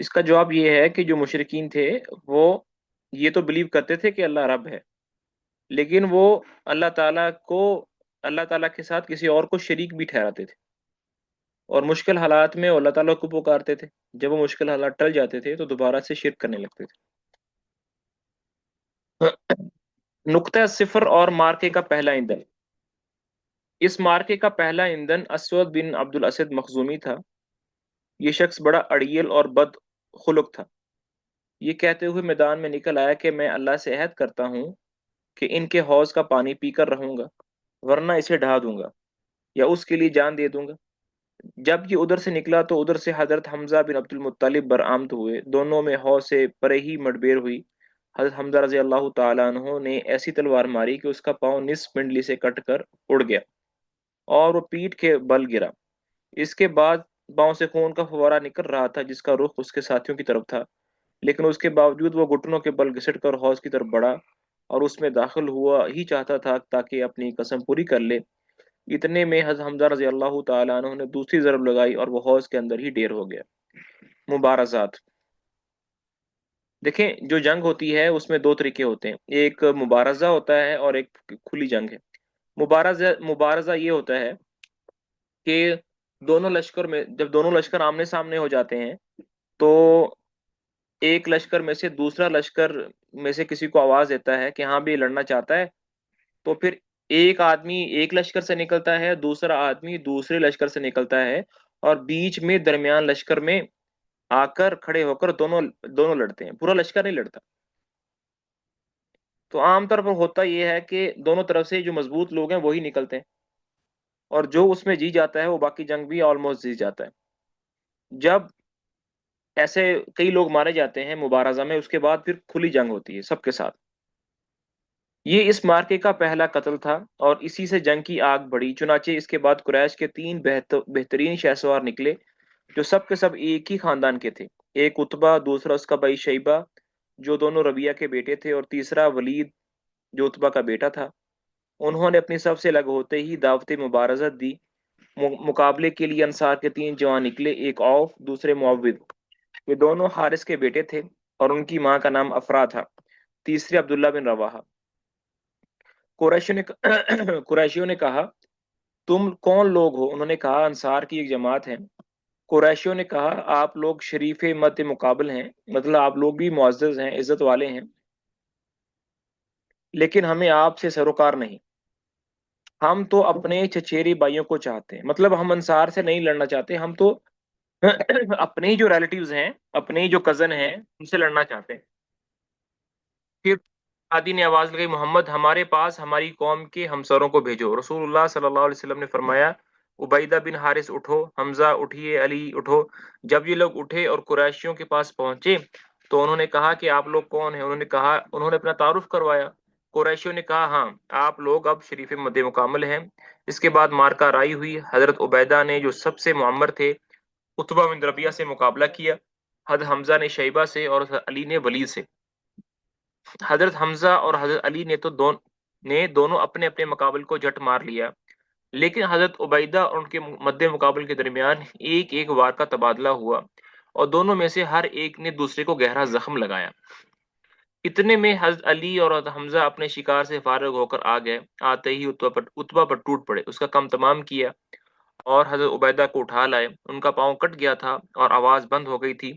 اس کا جواب یہ ہے کہ جو مشرکین تھے وہ یہ تو بلیو کرتے تھے کہ اللہ رب ہے، لیکن وہ اللہ تعالیٰ کو اللہ تعالیٰ کے ساتھ کسی اور کو شریک بھی ٹھہراتے تھے، اور مشکل حالات میں وہ اللہ تعالیٰ کو پکارتے تھے، جب وہ مشکل حالات ٹل جاتے تھے تو دوبارہ سے شرک کرنے لگتے تھے۔ نقطہ صفر اور مارکے کا پہلا ایندھن۔ اس مارکے کا پہلا ایندھن اسود بن عبد الاسد مخزومی تھا۔ یہ شخص بڑا اڑیل اور بد خلق تھا۔ یہ کہتے ہوئے میدان میں نکل آیا کہ میں اللہ سے عہد کرتا ہوں کہ ان کے حوض کا پانی پی کر رہوں گا، ورنہ اسے ڈھا دوں گا یا اس کے لیے جان دے دوں گا۔ جب یہ ادھر سے نکلا تو ادھر سے حضرت حمزہ بن عبد المطلب برآمد ہوئے، دونوں میں حوض سے پرے ہی مڈبیر ہوئی۔ حضرت حمزہ رضی اللہ تعالیٰ عنہ نے ایسی تلوار ماری کہ اس کا پاؤں نصف پنڈلی سے کٹ کر اڑ گیا اور وہ پیٹھ کے بل گرا۔ اس کے بعد پاؤں سے خون کا فوارہ نکل رہا تھا جس کا رخ اس کے ساتھیوں کی طرف تھا، لیکن اس کے باوجود وہ گھٹنوں کے بل گھسٹ کر حوض کی طرف بڑھا اور اس میں داخل ہوا ہی چاہتا تھا تاکہ اپنی قسم پوری کر لے۔ اتنے میں حضرت حمزہ رضی اللہ تعالیٰ عنہ نے دوسری ضرب لگائی اور وہ حوض کے اندر ہی ڈیر ہو گیا۔ مبارزات۔ دیکھیں، جو جنگ ہوتی ہے اس میں دو طریقے ہوتے ہیں، ایک مبارزہ ہوتا ہے اور ایک کھلی جنگ ہے۔ مبارزہ یہ ہوتا ہے کہ دونوں لشکر میں جب دونوں لشکر آمنے سامنے ہو جاتے ہیں تو ایک لشکر میں سے دوسرا لشکر میں سے کسی کو آواز دیتا ہے کہ ہاں بھی یہ لڑنا چاہتا ہے، تو پھر ایک آدمی ایک لشکر سے نکلتا ہے، دوسرا آدمی دوسرے لشکر سے نکلتا ہے، اور بیچ میں درمیان لشکر میں آ کر کھڑے ہو کر دونوں دونوں لڑتے ہیں، پورا لشکر نہیں لڑتا۔ تو عام طور پر ہوتا یہ ہے کہ دونوں طرف سے جو مضبوط لوگ ہیں وہی نکلتے ہیں، اور جو اس میں جی جاتا ہے وہ باقی جنگ بھی آلموسٹ جیت جاتا ہے۔ جب ایسے کئی لوگ مارے جاتے ہیں مبارزہ میں، اس کے بعد پھر کھلی جنگ ہوتی ہے سب کے ساتھ۔ یہ اس مارکے کا پہلا قتل تھا اور اسی سے جنگ کی آگ بڑھی۔ چنانچہ اس کے بعد قریش کے تین بہترین شہسوار نکلے جو سب کے سب ایک ہی خاندان کے تھے، ایک اتبا، دوسرا اس کا بھائی شیبہ جو دونوں ربیہ کے بیٹے تھے، اور تیسرا ولید جو اتبا کا بیٹا تھا۔ انہوں نے اپنی سب سے الگ ہوتے ہی دعوت مبارزت دی۔ مقابلے کے لیے انصار کے تین جوان نکلے، ایک عوف، دوسرے معوذ، یہ دونوں حارث کے بیٹے تھے اور ان کی ماں کا نام افرا تھا، تیسرے عبداللہ بن رواحہ۔ قریشیوں نے کہا تم کون لوگ ہو؟ انہوں نے کہا انصار کی ایک جماعت ہے۔ قریشیوں نے کہا آپ لوگ شریف مد مقابل ہیں، مطلب آپ لوگ بھی معزز ہیں، عزت والے ہیں، لیکن ہمیں آپ سے سروکار نہیں، ہم تو اپنے چچیری بھائیوں کو چاہتے ہیں، مطلب ہم انصار سے نہیں لڑنا چاہتے، ہم تو اپنے ہی جو ریلیٹیوز ہیں، اپنے ہی جو کزن ہیں ان سے لڑنا چاہتے ہیں۔ پھر عادی نے آواز لگائی محمد ہمارے پاس ہماری قوم کے ہمسروں کو بھیجو۔ رسول اللہ صلی اللہ علیہ وسلم نے فرمایا عبیدہ بن حارث اٹھو، حمزہ اٹھیے، علی اٹھو۔ جب یہ لوگ اٹھے اور قریشیوں کے پاس پہنچے تو انہوں نے کہا کہ آپ لوگ کون ہیں؟ انہوں نے اپنا تعارف کروایا۔ قریشیوں نے کہا ہاں آپ لوگ اب شریف مد مکمل ہیں۔ اس کے بعد مارکا رائی ہوئی۔ حضرت عبیدہ نے جو سب سے معمر تھے اتبا بن ربیعہ سے مقابلہ کیا، حضرت حمزہ نے شیبہ سے اور حضرت علی نے ولید سے۔ حضرت حمزہ اور حضرت علی نے دونوں اپنے اپنے مقابل کو جٹ مار لیا، لیکن حضرت عبیدہ اور ان کے مد مقابل کے درمیان ایک ایک وار کا تبادلہ ہوا اور دونوں میں سے ہر ایک نے دوسرے کو گہرا زخم لگایا۔ اتنے میں حضرت علی اور حضرت حمزہ اپنے شکار سے فارغ ہو کر آ گئے۔ آتے ہی اتبا پر ٹوٹ پڑے، اس کا کام تمام کیا اور حضرت عبیدہ کو اٹھا لائے۔ ان کا پاؤں کٹ گیا تھا اور آواز بند ہو گئی تھی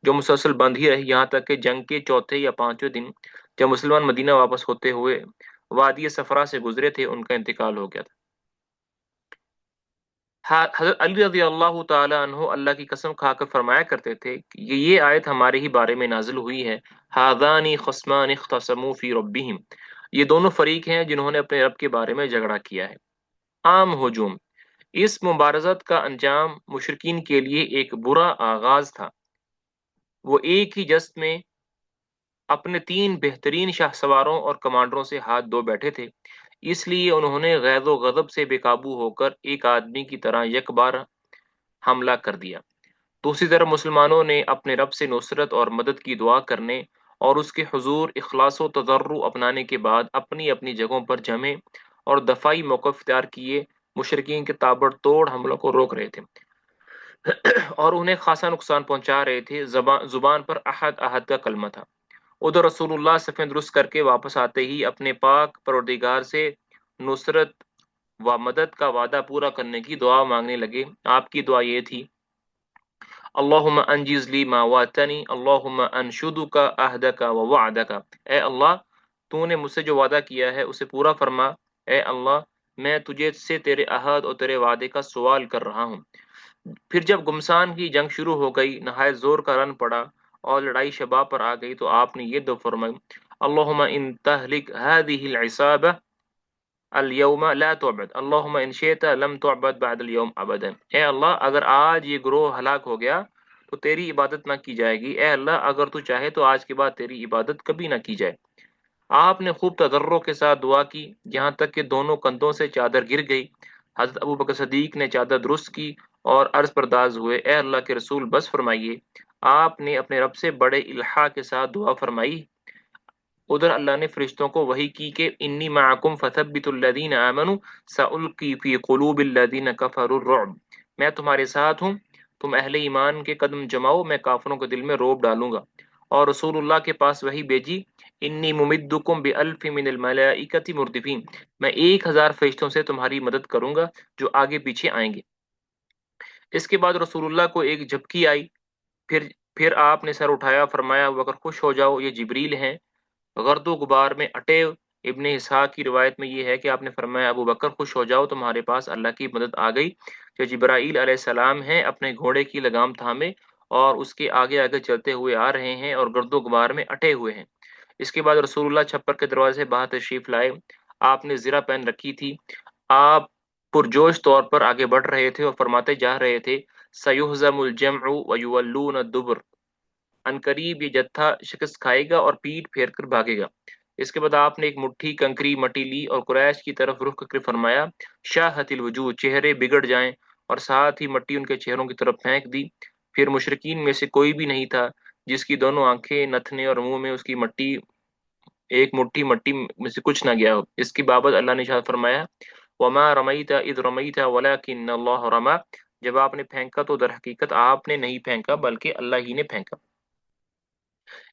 جو مسلسل بند ہی رہی، یہاں تک کہ جنگ کے چوتھے یا پانچویں دن جب مسلمان مدینہ واپس ہوتے ہوئے وادی صفرا سے گزرے تھے ان کا انتقال ہو گیا تھا۔ حضرت علی رضی اللہ تعالی عنہ اللہ کی قسم کھا کر فرمایا کرتے تھے کہ یہ آیت ہمارے ہی بارے میں نازل ہوئی ہے، ھذان خصمان اختصموا فی ربہم، یہ دونوں فریق ہیں جنہوں نے اپنے رب کے بارے میں جھگڑا کیا ہے۔ عام ہجوم۔ اس مبارزت کا انجام مشرکین کے لیے ایک برا آغاز تھا۔ وہ ایک ہی جست میں اپنے تین بہترین شاہ سواروں اور کمانڈروں سے ہاتھ دھو بیٹھے تھے، اس لیے انہوں نے غیظ و غضب سے بے قابو ہو کر ایک آدمی کی طرح یک بار حملہ کر دیا۔ دوسری طرف مسلمانوں نے اپنے رب سے نصرت اور مدد کی دعا کرنے اور اس کے حضور اخلاص و تضرع اپنانے کے بعد اپنی اپنی جگہوں پر جمے اور دفاعی موقف اختیار کیے، مشرکین کے تابڑ توڑ حملوں کو روک رہے تھے۔ اور انہیں خاصا نقصان پہنچا رہے تھے۔ زبان پر احد احد کا کلمہ تھا۔ ادھر رسول اللہ صفیں درست کر کے واپس آتے ہی اپنے پاک پروردگار سے نصرت و مدد کا وعدہ پورا کرنے کی دعا مانگنے لگے۔ آپ کی دعا یہ تھی: اللہم انجز لی ما وعدتنی، اللہم انشدک عہدک و وعدک، اے اللہ تو نے مجھ سے جو وعدہ کیا ہے اسے پورا فرما، اے اللہ میں تجھے سے تیرے عہد اور تیرے وعدے کا سوال کر رہا ہوں۔ پھر جب گمسان کی جنگ شروع ہو گئی، نہایت زور کا رن پڑا اور لڑائی شباب پر آ گئی، تو آپ نے یہ دعا فرمائی: اللہم ان تہلک هذه العصابہ اليوم لا تعبد، اللہم ان شئت لم تعبد بعد اليوم ابدا، اے اللہ اگر آج یہ گروہ ہلاک ہو گیا تو تیری عبادت نہ کی جائے گی، اے اللہ اگر تو چاہے تو آج کے بعد تیری عبادت کبھی نہ کی جائے۔ آپ نے خوب تضرع کے ساتھ دعا کی، یہاں تک کہ دونوں کندھوں سے چادر گر گئی۔ حضرت ابو بکر صدیق نے چادر درست کی اور عرض پرداز ہوئے: اے اللہ کے رسول بس فرمائیے۔ آپ نے اپنے رب سے بڑے الحاح کے ساتھ دعا فرمائی۔ ادھر اللہ نے فرشتوں کو وحی کی کہ انی معکم فثبتوا الذین آمنوا سألقی فی قلوب الذین کفروا الرعب، میں تمہارے ساتھ ہوں، تم اہل ایمان کے قدم جماؤ، میں کافروں کے دل میں روب ڈالوں گا۔ اور رسول اللہ کے پاس وحی بھیجی: انی ممدکم بألف من الملائکۃ مردفین، میں 1000 فرشتوں سے تمہاری مدد کروں گا جو آگے پیچھے آئیں گے۔ اس کے بعد رسول اللہ کو ایک جھپکی آئی، پھر آپ نے سر اٹھایا، فرمایا: ابو بکر خوش ہو جاؤ، یہ جبریل ہیں گرد و غبار میں اٹے۔ ابن اسحاق کی روایت میں یہ ہے کہ آپ نے فرمایا: ابو بکر خوش ہو جاؤ، تمہارے پاس اللہ کی مدد آ گئی، جو جبرائیل علیہ السلام ہیں، اپنے گھوڑے کی لگام تھامے اور اس کے آگے آگے چلتے ہوئے آ رہے ہیں اور گرد و غبار میں اٹے ہوئے ہیں۔ اس کے بعد رسول اللہ چھپر کے دروازے سے باہر تشریف لائے۔ آپ نے زرہ پہن رکھی تھی، آپ پرجوش طور پر آگے بڑھ رہے تھے اور فرماتے جا رہے تھے: سیہزم الجمع ویولون الدبر، عنقریب یہ جتھا شکست کھائے گا اور پیٹ پھیر کر بھاگے گا۔ اس کے بعد آپ نے ایک مٹھی کنکری مٹی لی اور قریش کی طرف رخ کر کے فرمایا: شاہت الوجوہ، چہرے بگڑ جائیں، اور ساتھ ہی مٹی ان کے چہروں کی طرف پھینک دی۔ پھر مشرکین میں سے کوئی بھی نہیں تھا جس کی دونوں آنکھیں، نتنے اور منہ میں اس کی مٹی، ایک مٹھی مٹی میں سے کچھ نہ گیا ہو۔ اس کی بابت اللہ نے ارشاد فرمایا: وما رمیت اذ رمیت ولکن اللہ رمی، جب آپ نے پھینکا تو در حقیقت آپ نے نہیں پھینکا بلکہ اللہ ہی نے پھینکا۔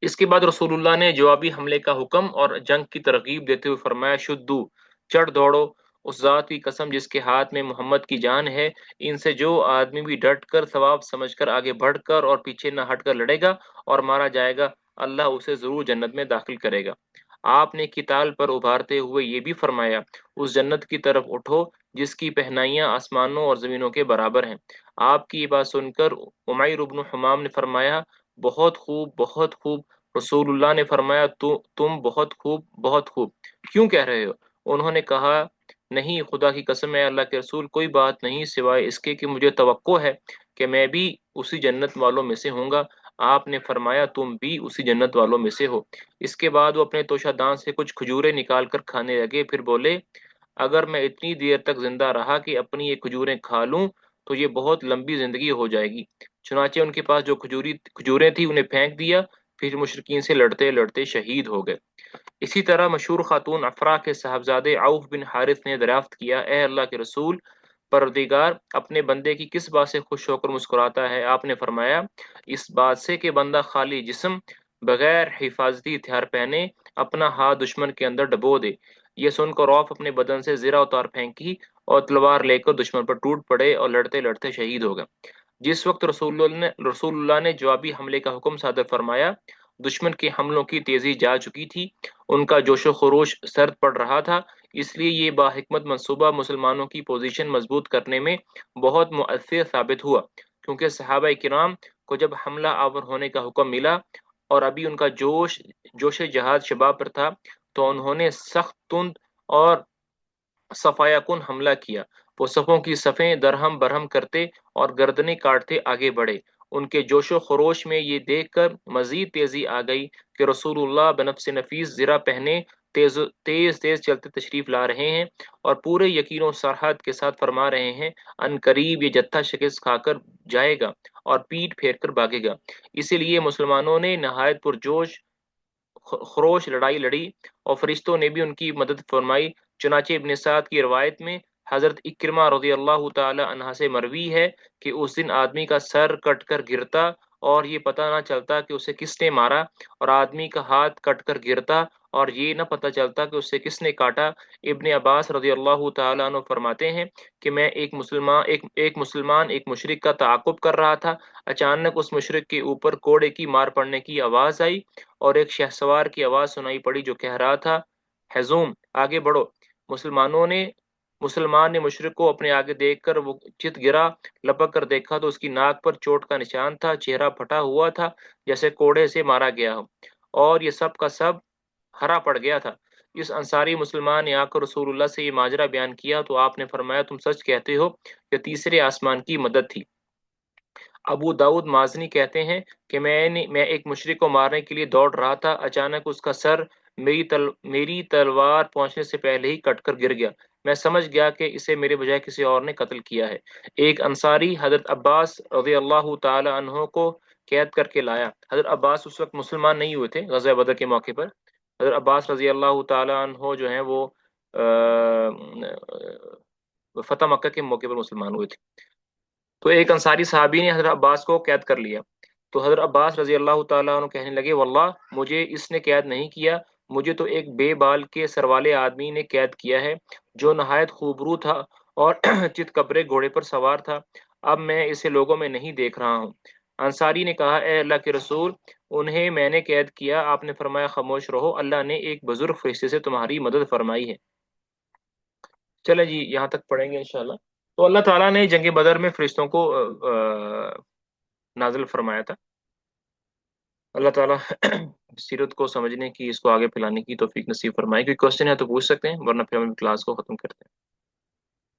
اس کے بعد رسول اللہ نے جوابی حملے کا حکم اور جنگ کی ترغیب دیتے ہوئے فرمایا: شدو، چڑھ دوڑو، اس ذات کی قسم جس کے ہاتھ میں محمد کی جان ہے، ان سے جو آدمی بھی ڈٹ کر ثواب سمجھ کر آگے بڑھ کر اور پیچھے نہ ہٹ کر لڑے گا اور مارا جائے گا، اللہ اسے ضرور جنت میں داخل کرے گا۔ آپ نے قتال پر ابھارتے ہوئے یہ بھی فرمایا: اس جنت کی طرف اٹھو جس کی پہنائیاں آسمانوں اور زمینوں کے برابر ہیں۔ آپ کی یہ بات سن کر عمیر بن حمام نے فرمایا: بہت خوب، بہت خوب۔ رسول اللہ نے فرمایا: تم بہت خوب، بہت خوب کیوں کہہ رہے ہو؟ انہوں نے کہا: نہیں، خدا کی قسم ہے اللہ کے رسول، کوئی بات نہیں سوائے اس کے کہ مجھے توقع ہے کہ میں بھی اسی جنت والوں میں سے ہوں گا۔ آپ نے فرمایا: تم بھی اسی جنت والوں میں سے ہو۔ اس کے بعد وہ اپنے توشہ دان سے کچھ کھجوریں نکال کر کھانے لگے، پھر بولے: اگر میں اتنی دیر تک زندہ رہا کہ اپنی یہ کھجوریں کھا لوں تو یہ بہت لمبی زندگی ہو جائے گی۔ چنانچہ ان کے پاس جو کھجوریں تھیں انہیں پھینک دیا، پھر مشرکین سے لڑتے لڑتے شہید ہو گئے۔ اسی طرح مشہور خاتون افرا کے صاحبزادے عوف بن حارث نے دریافت کیا: اے اللہ کے رسول، پروردگار اپنے بندے کی کس بات سے خوش ہو کر مسکراتا ہے؟ آپ نے فرمایا: اس بات سے کہ بندہ خالی جسم بغیر حفاظتی ہتھیار پہنے اپنا ہاتھ دشمن کے اندر ڈبو دے۔ یہ سن کر عوف اپنے بدن سے زرہ اتار پھینکی اور تلوار لے کر دشمن پر ٹوٹ پڑے اور لڑتے لڑتے شہید ہو گئے۔ جس وقت رسول اللہ نے جوابی حملے کا حکم صادر فرمایا، دشمن کے حملوں کی تیزی جا چکی تھی، ان کا جوش و خروش سرد پڑ رہا تھا، اس لیے یہ باحکمت منصوبہ مسلمانوں کی پوزیشن مضبوط کرنے میں بہت مؤثر ثابت ہوا، کیونکہ صحابہ کرام کو جب حملہ آور ہونے کا حکم ملا اور ابھی ان کا جوش جہاد شباب پر تھا، تو انہوں نے سخت تند اور صفایا کن حملہ کیا۔ وہ صفوں کی صفیں درہم برہم کرتے اور گردنیں کاٹتے آگے بڑھے۔ ان کے جوش و خروش میں یہ دیکھ کر مزید تیزی آ گئی کہ رسول اللہ بنفس نفیس زرہ پہنے تیز تیز چلتے تشریف لا رہے ہیں اور پورے یقین و سرحد کے ساتھ فرما رہے ہیں: ان قریب یہ جتھا شکست کھا کر جائے گا اور پیٹ پھیر کر بھاگے گا۔ اسی لیے مسلمانوں نے نہایت پرجوش خروش لڑائی لڑی اور فرشتوں نے بھی ان کی مدد فرمائی۔ چنانچہ ابن سعد کی روایت میں حضرت اکرمہ رضی اللہ تعالی عنہ سے مروی ہے کہ اس دن آدمی کا سر کٹ کر گرتا اور یہ پتہ نہ چلتا کہ اسے کس نے مارا، اور آدمی کا ہاتھ کٹ کر گرتا اور یہ نہ پتہ چلتا کہ اسے کس نے کاٹا۔ ابن عباس رضی اللہ تعالی عنہ فرماتے ہیں کہ میں ایک مسلمان ایک مشرک کا تعاقب کر رہا تھا، اچانک اس مشرک کے اوپر کوڑے کی مار پڑنے کی آواز آئی اور ایک شہسوار کی آواز سنائی پڑی جو کہہ رہا تھا ہیزوم، آگے بڑھو۔ مسلمان نے مشرک کو اپنے آگے دیکھ کر وہ چت گرا، لپک کر دیکھا تو اس کی ناک پر چوٹ کا نشان تھا، چہرہ پھٹا ہوا تھا جیسے کوڑے سے مارا گیا ہو، اور یہ سب کا سب ہرا پڑ گیا تھا۔ اس انصاری مسلمان نے آ کر رسول اللہ سے یہ ماجرا بیان کیا تو آپ نے فرمایا تم سچ کہتے ہو کہ تیسرے آسمان کی مدد تھی۔ ابو داؤد مازنی کہتے ہیں کہ میں ایک مشرک کو مارنے کے لیے دوڑ رہا تھا، اچانک اس کا سر میری تلوار پہنچنے سے پہلے ہی کٹ کر گر گیا، میں سمجھ گیا کہ اسے میرے بجائے کسی اور نے قتل کیا ہے۔ ایک انصاری حضرت عباس رضی اللہ تعالی عنہ کو قید کر کے لایا۔ حضرت عباس اس وقت مسلمان نہیں ہوئے تھے غزوہ بدر کے موقع پر۔ حضرت عباس رضی اللہ تعالی عنہ جو ہیں وہ فتح مکہ کے موقع پر مسلمان ہوئے تھے۔ تو ایک انصاری صحابی نے حضرت عباس کو قید کر لیا، تو حضرت عباس رضی اللہ تعالیٰ عنہ کہنے لگے واللہ مجھے اس نے قید نہیں کیا، مجھے تو ایک بے بال کے سروالے آدمی نے قید کیا ہے جو نہایت خوبرو تھا اور چت کبرے گھوڑے پر سوار تھا، اب میں اسے لوگوں میں نہیں دیکھ رہا ہوں۔ انصاری نے کہا اے اللہ کے رسول، انہیں میں نے قید کیا۔ آپ نے فرمایا خاموش رہو، اللہ نے ایک بزرگ فرشتے سے تمہاری مدد فرمائی ہے۔ چلے جی یہاں تک پڑھیں گے انشاءاللہ۔ تو اللہ تعالیٰ نے جنگ بدر میں فرشتوں کو نازل فرمایا تھا۔ اللہ تعالیٰ سیرت کو سمجھنے کی، اس کو آگے پھیلانے کی توفیق نصیب فرمائے۔ کوئی کوشچن ہے تو پوچھ سکتے ہیں ورنہ پھر ہم کلاس کو ختم کرتے ہیں۔